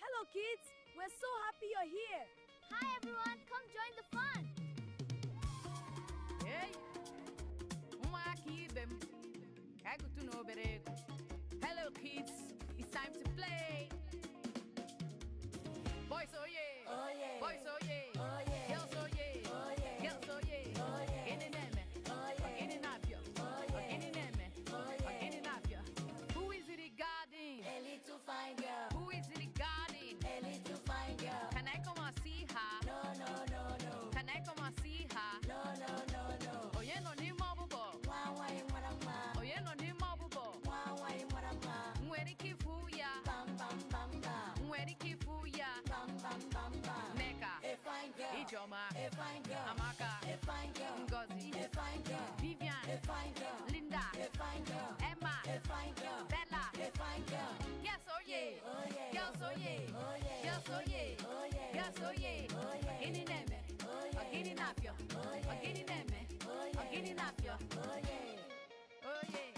Hello, kids. We're so happy you're here. Hi everyone, come join the fun. Hey, them. Kagutu no berego. Hello kids, it's time to play. Boys oh yeah, Oh yeah. boys oh yeah, Oh yeah. girls oh yeah, Oh yeah. girls oh yeah. Oh yeah. Gene neme, Oh yeah. gene napio, Oh yeah. gene neme, Oh yeah. gene napio. Who is it regarding? A little fine girl. Who is it regarding? A little fine girl. Can I come and see her? No, no, no, no. Can I come and see her? No, no, no, no. Oh yeah, no ni mabubo. Wah, wah, marama. Oh yeah, no ni mabubo. Wah, wah, marama. Mweri kifuya, Bam, bam, bam, bam. mweri kifuya. Bam, bam, bam, bam. Neka, A fine girl. Ijoma, A fine girl. Amaka, A fine girl. Ngozi, A fine girl. Vivian, A fine girl. Linda, A fine girl. Emma, A fine girl. Bella. A fine girl. Yes, oh yeah. Oh yeah. Girls, oh yeah. Oh yeah. Girls, oh yeah. Oh yeah. Girls, oh yeah. Oh yeah. Gini neme, Oh yeah. gini napio, Oh yeah. gini neme, Oh yeah. gini napio. Oh yeah. Oh yeah.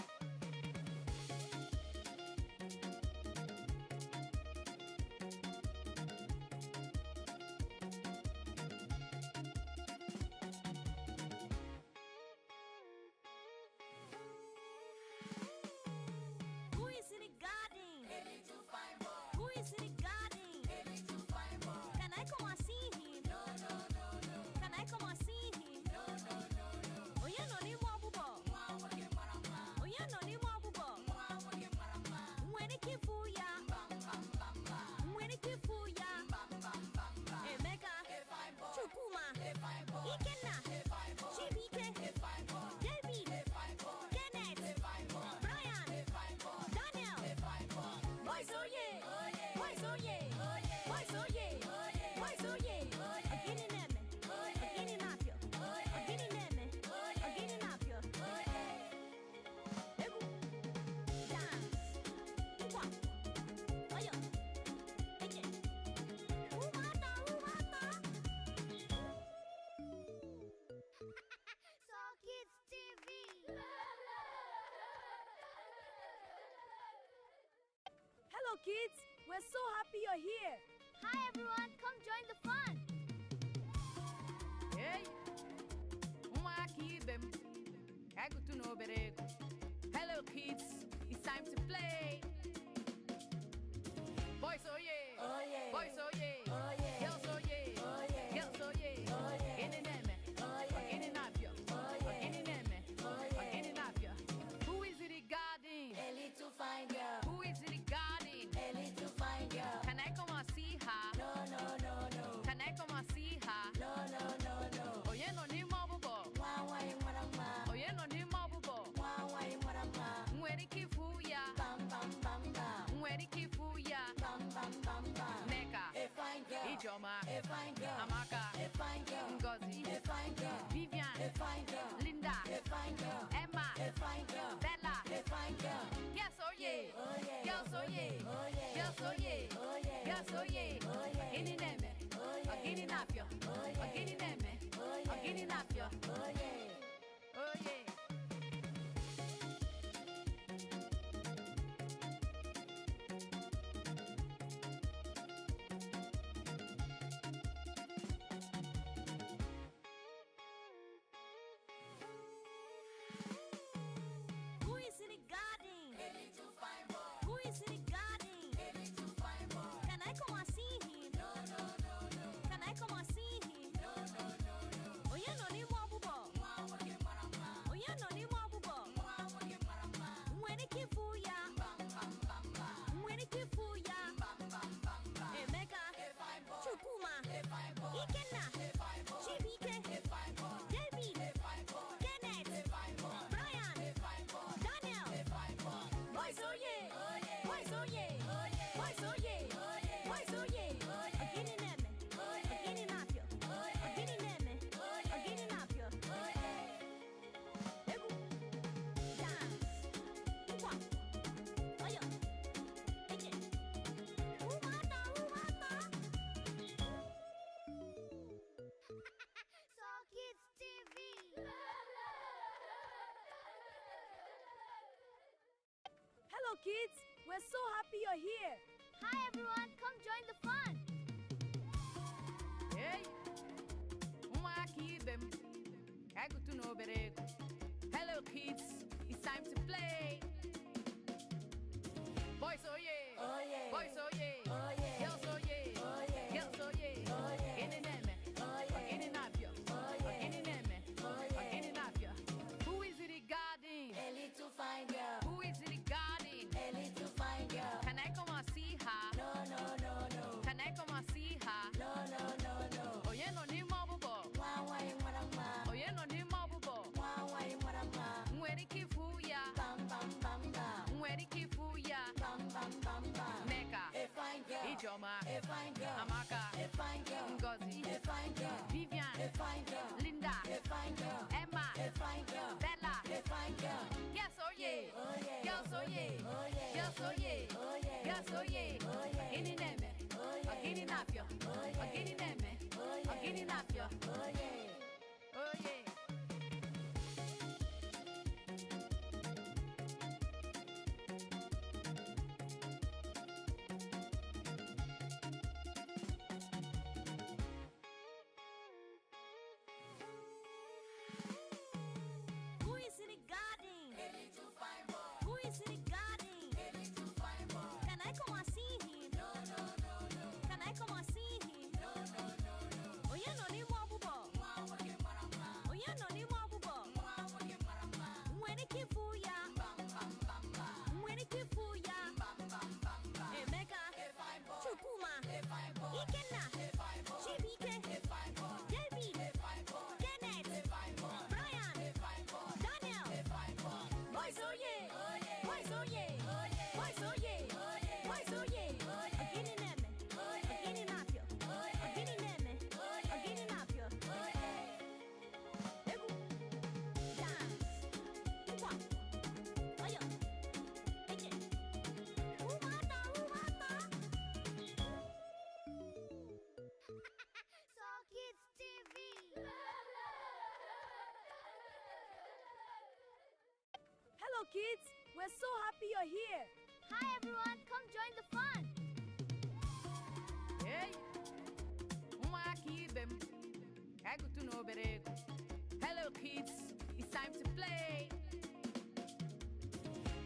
Who is regarding? A little fine boy. Who is regarding? A little fine boy. Can I come and see him? No, no, no, no. Can I come and see him? No, no, no, no. Oh yeah, no ni mwabubo. Wah, wah, marama. Oh yeah, no ni mwabubo. Wah, wah, marama. Mwene kifuya. Bam, bam, bam, bam. Mwene kifuya. Bam, bam, bam, bam. Emeka. A fine boy. Chukuma. A fine boy. Ikenna. A fine boy. Chibike. A fine boy. David. A fine boy. Kenneth. A fine boy. Brian. A fine boy. Daniel. A fine boy. Boys oh yeah. Oh yeah. Boys oh yeah. Oh yeah. Boys oh yeah. Oh yeah. Boys oh yeah. Oh yeah. Agini neme. Oh yeah. Agini napio. Oh yeah. Agini neme. Oh yeah. Agini napio. Oh yeah. Egu. Dance. Ukwa. Oyo. Eje. Umata, umata. So Kids TV. Hello, kids. We're so happy you're here. Hi everyone, come join the fun. Hey, umaki ibem, kagutu no berego. Hello kids, it's time to play. Boys oh yeah, Oh yeah. boys oh yeah, Oh yeah. girls oh yeah, Oh yeah. girls oh yeah. Oh yeah. Gini neme, Oh yeah. gini napio, Oh yeah. gini neme, Oh yeah. gini napio. Who is it regarding? A little fine girl. Who is it regarding? A little fine girl. Can I come and see her? No, no, no, no. Can I come and see her? No, no, no, no. Oh yeah, no ni mabubo. Wah, wah, marama. Oh yeah, no ni mabubo. Wah, wah, marama. Mweri kifuya, Bam, bam, bam, bam. mweri kifuya. Bam, bam, bam, bam. Neka, A fine girl. Ijoma, A fine girl. Amaka, A fine girl. Ngozi, A fine girl. Vivian, A fine girl. Linda, A fine girl. Emma, A fine girl. Bella. A fine girl. Yes, oh yeah. Oh yeah. Girls, oh yeah. Oh yeah. Girls, oh yeah. Oh yeah. Girls, oh yeah. Oh yeah. Gini neme, Oh yeah. gini napio, Oh yeah. gini neme, Oh yeah. gini napio. Oh yeah. Oh yeah. Who is regarding? A little fine boy. Who is regarding? A little fine boy. Can I come and see him? No, no, no, no. Can I come and see him? No, no, no, no. Oh yeah, no ni mwabubo. Wah, wah, marama. Oh yeah, no ni mwabubo. Wah, wah, marama. Mwene kifuya. Bam, bam, bam, bam. Mwene kifuya. Bam, bam, bam, bam. Emeka. A fine boy. Chukuma. A fine boy. Ikenna. A fine boy. Chibike. A fine boy. David. A fine boy. Kenneth. A fine boy. Brian. A fine boy. Daniel. A fine boy. Boys oh yeah. Oh yeah. Boys oh yeah. Oh yeah. Boys oh yeah. Oh yeah. Boys oh yeah. Oh yeah. Agini neme. Oh yeah. Agini napio. Oh yeah. Agini neme. Oh yeah. Agini napio. Oh yeah. Egu. Dance. Ukwa. Oyo. Eje. Umata, umata. So Kids TV. Hello, kids. We're so happy you're here. Hi everyone, come join the fun. Hey, umaki ibem, kagutu no berego. Hello kids, it's time to play. Ijoma, a fine girl, Amaka, a fine girl, Ngozi, a fine girl, Vivian, a fine girl, Linda, a fine girl, Emma, a fine girl, Bella, a fine girl. yes, oh yeah, Oh yeah, yes, oh yeah, oh yeah, yes, oh yeah, oh yeah, yes, oh yeah, oh yeah, Gini neme, oh yeah, Gini nafio, oh yeah, Gini neme, oh yeah, Gini nafio, oh yeah. oh yeah. Who is in the garden? A little fine boy, Who is in the garden? a little fine boy. Can I come and see him? No, no, no, no, Can I come and see him? no, no, no, no. Oh, you know ni mo bubo. Mwa wake marama, Oh, you know ni mo bubo. mwa wake marama. When it keep for ya. Bam, bam, bam, bam, When it keep for ya. bam, bam, bam, bam. Emeka. A fine boy, Chukuma. a fine boy, Ikenna. a fine boy, Chibike. a fine boy, David. a fine boy, Kenneth. a fine boy, Brian. a fine boy, Daniel. a fine boy. Boys, oh yeah. Oh yeah, Boys, oh yeah. oh yeah, Boys, oh yeah. oh yeah, Boys, oh yeah. oh yeah, Agini neme. oh yeah, Agini nafio. oh yeah, Agini neme. oh yeah, Agini nafio. oh yeah. Egu. Dance. Ukwa. Oyo. Eje. Umata, umata. So Kids TV. Hello, kids. We're so happy you're here. Hi everyone, come join the fun. Hey, ụmụaka ibe m, egutu na obere ego. Hello kids, it's time to play.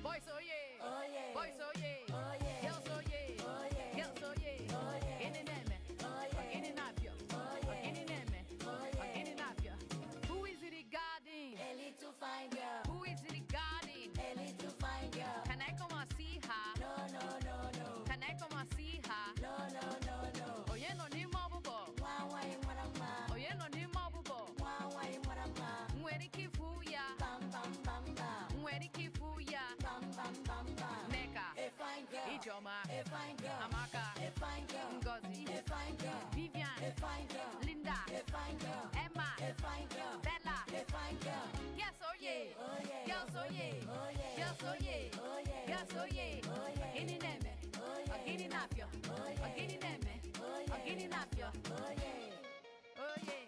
Boys, oh yeah, Oh yeah, boys, oh yeah, oh yeah, girls, oh yeah, oh yeah, girls, oh yeah. oh yeah, Gini neme, oh yeah, Gini nafio, oh yeah, Gini neme, oh yeah. Gini nafio. Who is it regarding? A little fine girl, Who is it regarding? a little fine girl. Can I come and see her? No, no, no, no, Can I come and see her? no, no, no, no. Onye nọ n'ime ọbụbọ? Mwa wai marama, Onye nọ n'ime ọbụbọ? mwa wai marama. Nwere ike ịfụ ya? Bam, bam, bam, bam, Nwere ike ịfụ ya? bam, bam, bam, bam. Nneka, A fine girl, Ijeọma, a fine girl, Amaka, a fine girl, Ngozi, a fine girl, Vivian, a fine girl, Linda, a fine girl, Emma, a fine girl, Bella. a fine girl. Yes, oh yeah. Oh yeah, Girls, oh yeah. oh yeah, Girls, oh yeah. oh yeah, Girls, oh yeah. oh yeah, Gini neme, oh yeah, Gini nafio, oh yeah, Gini neme, oh yeah, Gini nafio. oh yeah. Oh yeah.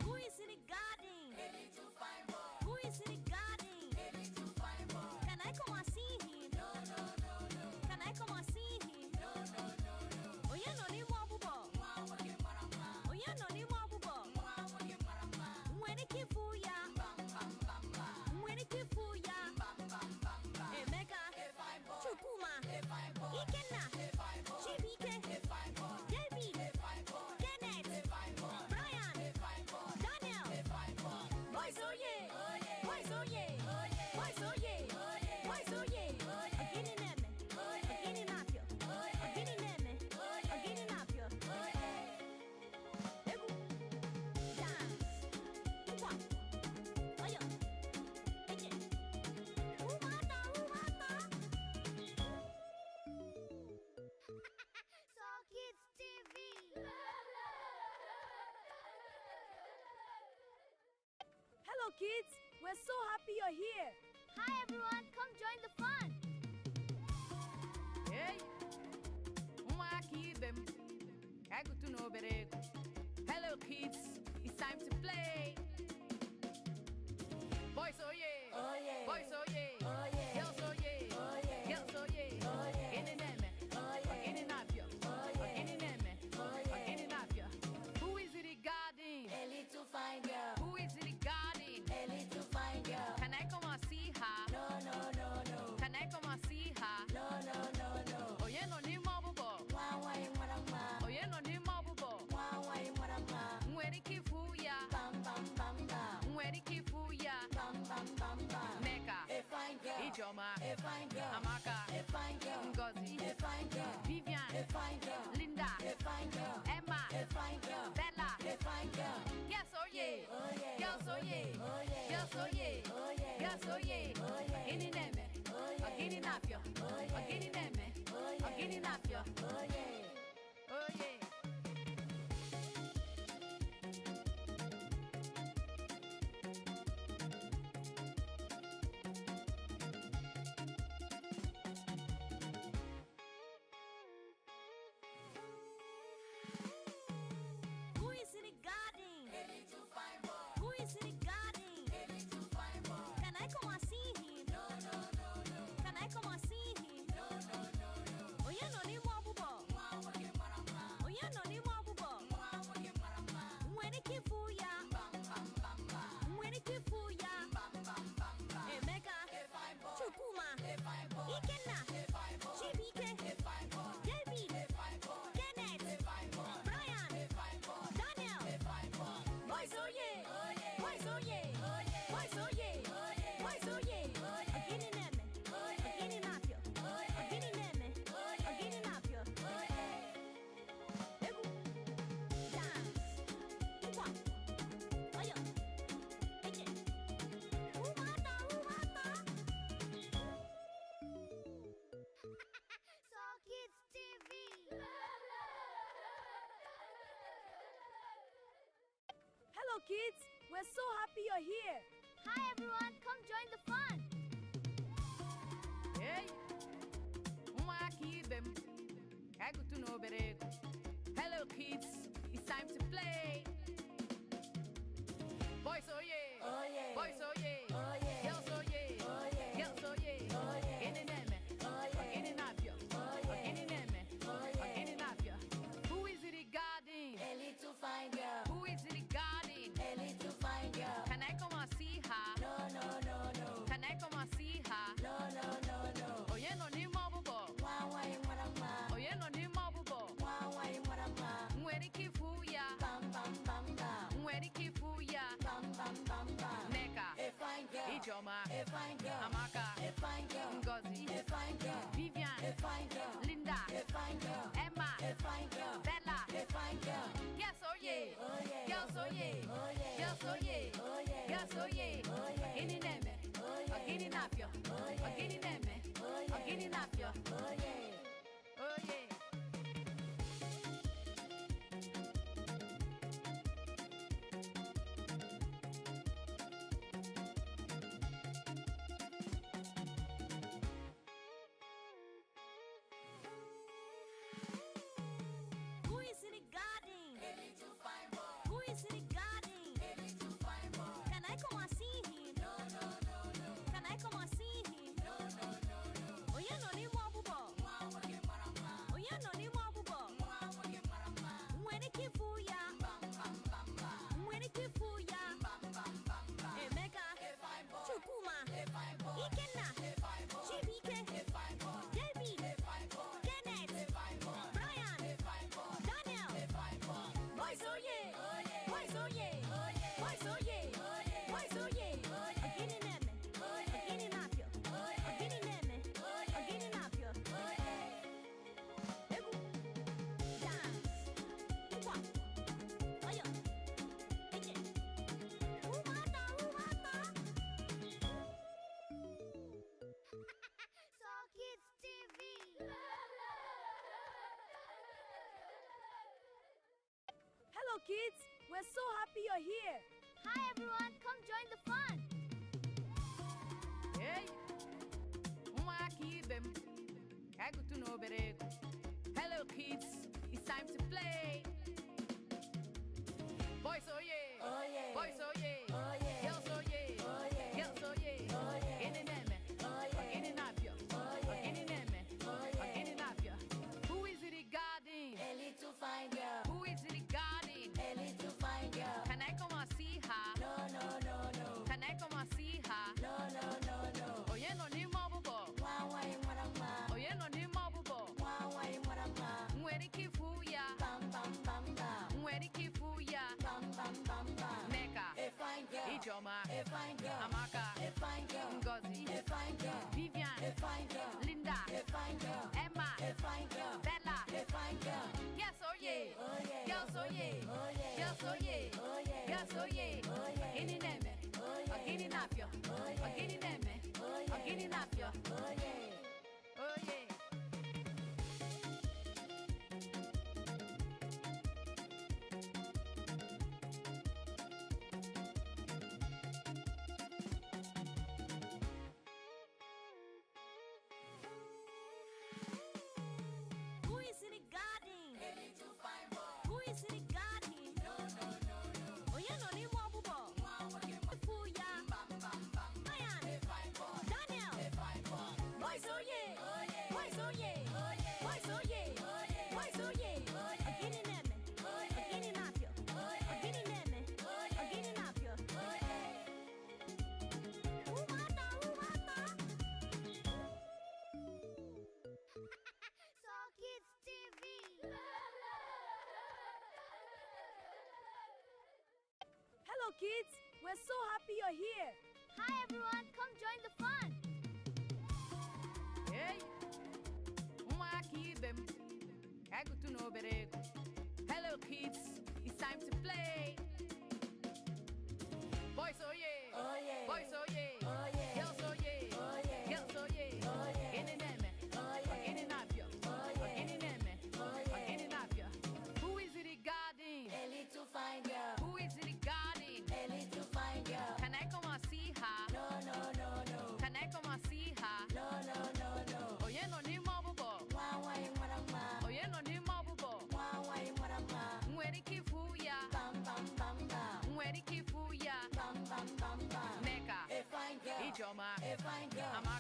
Who is in the garden? A little fine boy, Who is in the garden? a little fine boy. Can I come and see him? No, no, no, no, Can I come and see him? no, no, no, no. Oh, you know ni mo bubo. Mwa wake marama, Oh, you know ni mo bubo. mwa wake marama. When it keep for ya. Bam, bam, bam, bam, When it keep for ya. bam, bam, bam, bam. Emeka. A fine boy, Chukuma. a fine boy, Ikenna. a fine boy, Chibike. a fine boy, David. a fine boy, Kenneth. a fine boy, Brian. a fine boy, Daniel. a fine boy. Boys, oh yeah. Oh yeah, Boys, oh yeah. oh yeah, Boys, oh yeah. oh yeah, Boys, oh yeah. oh yeah, Agini neme. oh yeah, Agini nafio. oh yeah, Agini neme. oh yeah, Agini nafio. oh yeah. Egu. Dance. Ukwa. Oyo. Eje. Umata, umata. So Kids TV. Hello, kids. We're so happy you're here. Hi everyone, come join the fun. Hey, ụmụaka ibe m, egutu na obere ego. Hello kids, it's time to play. Boys, oh yeah. Oh yeah, Boys, oh yeah. oh yeah, Girls, oh yeah. oh yeah, Girls, oh yeah. oh yeah, Gini neme, oh yeah, Gini nafio, oh yeah, Gini neme, oh yeah. Gini nafio. Who is it regarding? A little fine girl, Who is it regarding? a little fine girl. Can I come and see her? No, no, no, no, Can I come and see her? no, no, no, no. Onye nọ n'ime ọbụbọ? Mwa wai marama, Onye nọ n'ime ọbụbọ? mwa wai marama. Nwere ike ịfụ ya? Bam, bam, bam, bam, Nwere ike ịfụ ya? bam, bam, bam, bam. Nneka, A fine girl, Ijeọma, a fine girl, Amaka, a fine girl, Ngozi, a fine girl, Vivian, Vivian, a fine girl, Linda, a fine girl, Emma, a fine girl, Bella. a fine girl. Yes, oh yeah. Oh yeah. Yes, oh yeah. Oh yeah. Yes, oh yeah. Oh yeah. Yes, oh yeah. Oh yeah. Gini neme. Oh yeah. Gini nafyo. Oh yeah. Gini neme. Oh yeah. Gini nafyo. Oh yeah. Oh yeah. Who is in the garden? Who is in the garden? Can I come and see him? Can I come and see him? Oh, yeah, no, ni mo abubo. Oh, yeah, no, ni mo abubo. Mwene kifuya. Mwene kifuya. Emeka. Chukuma. Ikenna. Chibike. David. Kenneth. Brian. Daniel. Boys, oh yeah. Boys, oh yeah. Boys, oh yeah. Boys, oh yeah. Agini neme. Agini nafyo. Agini neme. Agini nafyo. Egu. Dance. Ukwa. Ayo. Eke. Umata. So Kids TV. Hello, kids. We're so happy you're here. Hi everyone, come join the fun. Hey. Umaki them. Kagutu no berego. Hello kids. It's time to play. Boys, oh yeah. Oh yeah. Boys, oh yeah. Oh yeah. Girls, oh yeah. Oh yeah. Girls, oh yeah. Oh yeah. Gini neme. Oh yeah. Gini nafyo. Oh yeah. Gini neme. Oh yeah. Gini nafyo. Who is it regarding? A little fine girl, Who is it regarding? a little fine girl. Can I come and see her? No, no, no, no. Can I come and see her? No, no, no, no. Oh yeah, no ni mabubo. Why, marama? Oh yeah, no ni mabubo. Why, marama? Mweri kifuya. Bam, bam, bam, bam. Mweri kifuya. Bam, bam, bam, bam. Neka. A fine girl, Ijoma. a fine girl. Amaka. A fine girl, Ngozi. a fine girl. Vivian. A fine girl, Linda. a fine girl. Emma. A fine girl, Bella. a fine girl. Yes, oh yeah. Oh yeah. Girls, oh yeah. Oh yeah. Girls, oh yeah. Oh yeah. Girls, oh yeah. Oh yeah. Gini neme. Oh yeah. Gini nafyo. Oh yeah. Gini neme. Oh yeah. Gini nafyo. Oh yeah. Oh yeah. Who is in the garden? Who is in the garden? Can I come and see him? Can I come and see him? Oh yeah, no ni mo abubo. Oh yeah, no ni mo abubo. Mwene kifuya. Mwene kifuya. Emeka. Chukuma. Ikenna. Chibike. David. Kenneth. Brian. Daniel. Boys, oh yeah. Boys, oh yeah. Boys, oh yeah. Boys, oh yeah. Agini neme. Agini nafyo. Agini neme. Agini nafyo. Egu. Dance. Ukwa. Ayo. Eke. Umata. So Kids TV. Hello, kids. We're so happy you're here. Hi everyone, come join the fun. Hey. Umaki them. Kagutu no berego. Hello kids. It's time to play. Boys, oh yeah. Oh yeah. Boys, oh yeah. Oh yeah. Girls, oh yeah. Oh yeah. Girls, oh yeah. Oh yeah. Gini neme. Oh yeah. Gini nafyo. Oh yeah. Gini neme. Oh yeah. Gini nafyo. Who is it regarding? A little fine girl, Who is it regarding? a little fine girl. Can I come and see her? No, no, no, no. Can I come and see her? No, no, no, no. Oh yeah, no ni mabubo. Why, marama? Oh yeah, no ni mabubo. Why, marama? Mweri kifuya. Bam, bam, bam, bam. Mweri kifuya. Bam, bam, bam, bam. Neka. A fine girl, Ijoma. a fine girl. Amaka. A fine girl, Ngozi. a fine girl. Vivian. A fine girl, Linda. a fine girl. Emma. A fine girl, Bella. Boys, oh yeah. Girls, oh yeah. Girls, oh yeah. Again in me. Again in after. Again in me. Again in after. Oh yeah. Who is in the garden? Who is in the garden? Oh, you know the one bubble. Fuya. Mayan. Daniel. Boys, oh yeah. Boys, oh yeah. Boys, oh yeah. Boys, oh yeah. Again in them. Again in after. Again in them. Again in after. Who mata? Saw Kids TV. Hello, kids. We're so happy you're here. Hi everyone, come join the fun. Hey, them. I go to know better. Hello, kids. It's time to play. Boys, oh yeah. Oh yeah. Boys, oh yeah. Oh yeah. Girls, oh yeah. Oh yeah. Girls, oh yeah. Oh yeah. Again in them. Oh yeah. Again in after. Oh yeah. Again in them. Oh yeah. Again in after. Who is it regarding? A little fine girl. Who is it regarding? A little fine girl. Can I come and see her? No, no, no, no. Can I come and see her? No, no, no, no. Oh yeah, no ni mabubo. Wawa imwarama. Oh yeah, no ni mabubo. Wawa imwarama. Mweri kifuya. Bam, bam, bam, bam. Mweri kifuya. Bam, bam, bam, bam. Neka. A fine girl. Ijoma. A fine girl. Ama